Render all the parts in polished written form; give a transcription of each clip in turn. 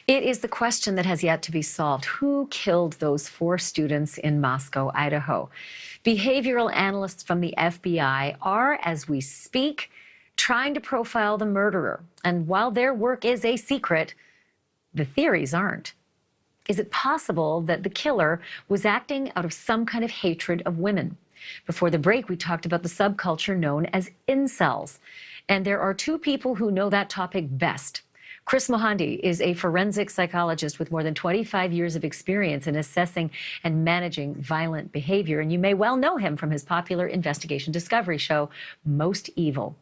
It is the question that has yet to be solved. Who killed those 4 students in Moscow, Idaho? Behavioral analysts from the FBI are, as we speak, trying to profile the murderer. And while their work is a secret, the theories aren't. Is it possible that the killer was acting out of some kind of hatred of women? Before the break, we talked about the subculture known as incels. And there are 2 people who know that topic best. Kris Mohandie is a forensic psychologist with more than 25 years of experience in assessing and managing violent behavior. And you may well know him from his popular investigation discovery show, Most Evil.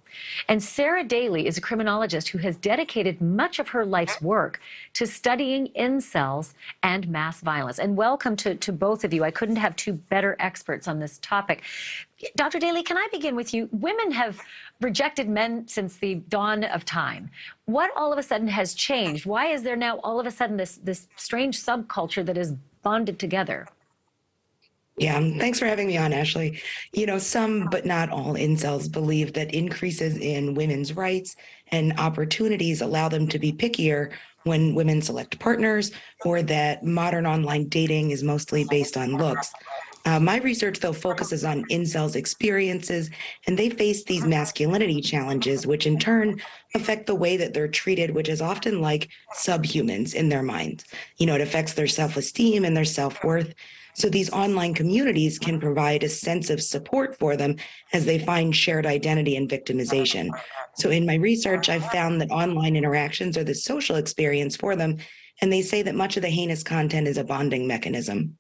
And Sarah Daly is a criminologist who has dedicated much of her life's work to studying incels and mass violence. And welcome to both of you. I couldn't have 2 better experts on this topic. Dr. Daly, can I begin with you? Women have rejected men since the dawn of time. What all of a sudden has changed? Why is there now all of a sudden this strange subculture that is bonded together? Yeah, thanks for having me on, Ashley. Some, but not all incels believe that increases in women's rights and opportunities allow them to be pickier when women select partners, or that modern online dating is mostly based on looks. My research, though, focuses on incels' experiences, and they face these masculinity challenges, which in turn affect the way that they're treated, which is often like subhumans in their minds. It affects their self-esteem and their self-worth. So these online communities can provide a sense of support for them as they find shared identity and victimization. So in my research, I've found that online interactions are the social experience for them, and they say that much of the heinous content is a bonding mechanism.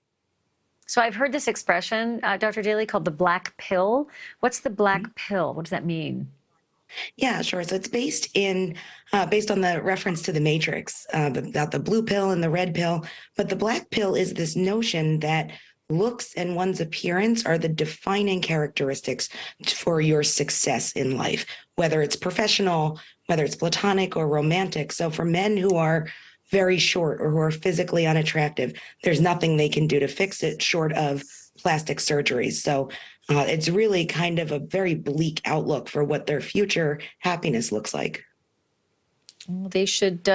So I've heard this expression, Dr. Daly, called the black pill. What's the black pill? What does that mean? Yeah, sure. So it's based on the reference to the Matrix, about the blue pill and the red pill. But the black pill is this notion that looks and one's appearance are the defining characteristics for your success in life, whether it's professional, whether it's platonic or romantic. So for men who are very short or who are physically unattractive, there's nothing they can do to fix it short of plastic surgeries. So it's really kind of a very bleak outlook for what their future happiness looks like. Well, they should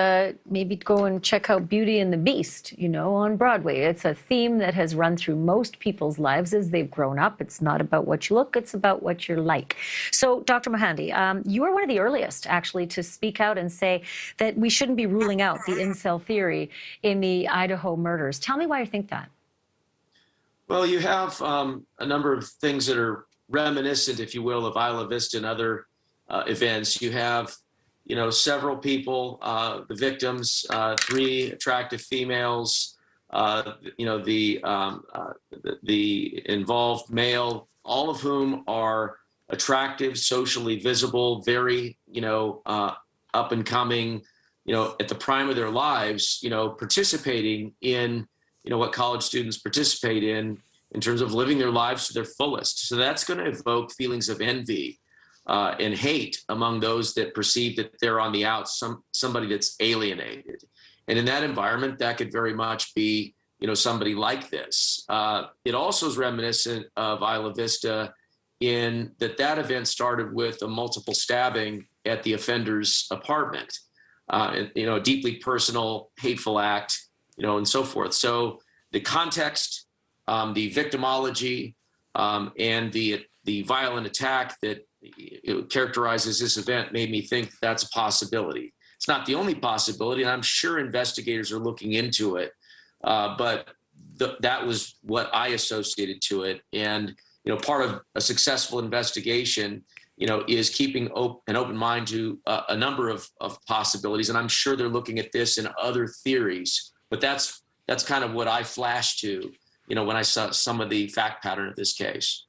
maybe go and check out Beauty and the Beast, on Broadway. It's a theme that has run through most people's lives as they've grown up. It's not about what you look, it's about what you're like. So, Dr. Mohandie, you were one of the earliest, actually, to speak out and say that we shouldn't be ruling out the incel theory in the Idaho murders. Tell me why you think that. Well, you have a number of things that are reminiscent, if you will, of Isla Vista and other events. You have several people, the victims, 3 attractive females, the involved male, all of whom are attractive, socially visible, very, up and coming, at the prime of their lives, participating in, what college students participate in terms of living their lives to their fullest. So that's going to evoke feelings of envy and hate among those that perceive that they're on the outs, somebody that's alienated. And in that environment, that could very much be, somebody like this. It also is reminiscent of Isla Vista in that event started with a multiple stabbing at the offender's apartment, a deeply personal, hateful act, and so forth. So the context, the victimology, and the violent attack that characterizes this event made me think that's a possibility. It's not the only possibility, and I'm sure investigators are looking into it, but that was what I associated to it. And part of a successful investigation, is keeping an open mind to a number of possibilities, and I'm sure they're looking at this and other theories. But that's kind of what I flashed to, when I saw some of the fact pattern of this case.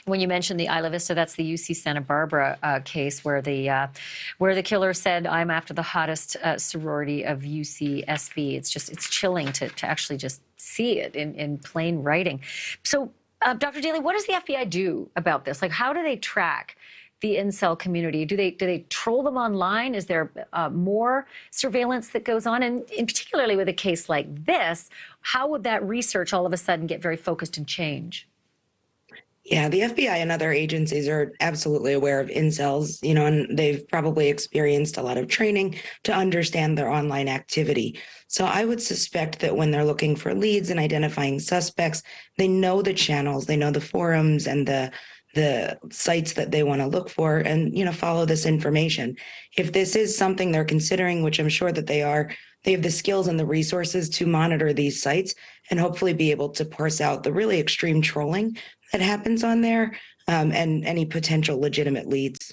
When you mentioned the Isla Vista, that's the UC Santa Barbara case where the killer said, "I'm after the hottest sorority of UCSB." It's chilling to actually just see it in plain writing. So, Dr. Daly, what does the FBI do about this? Like, how do they track the incel community? Do they troll them online? Is there more surveillance that goes on? And particularly with a case like this, how would that research all of a sudden get very focused and change? Yeah, the FBI and other agencies are absolutely aware of incels, you know, and they've probably experienced a lot of training to understand their online activity. So I would suspect that when they're looking for leads and identifying suspects, they know the channels, they know the forums and the sites that they want to look for and, you know, follow this information. If this is something they're considering, which I'm sure that they are, they have the skills and the resources to monitor these sites and hopefully be able to parse out the really extreme trolling that happens on there, and any potential legitimate leads.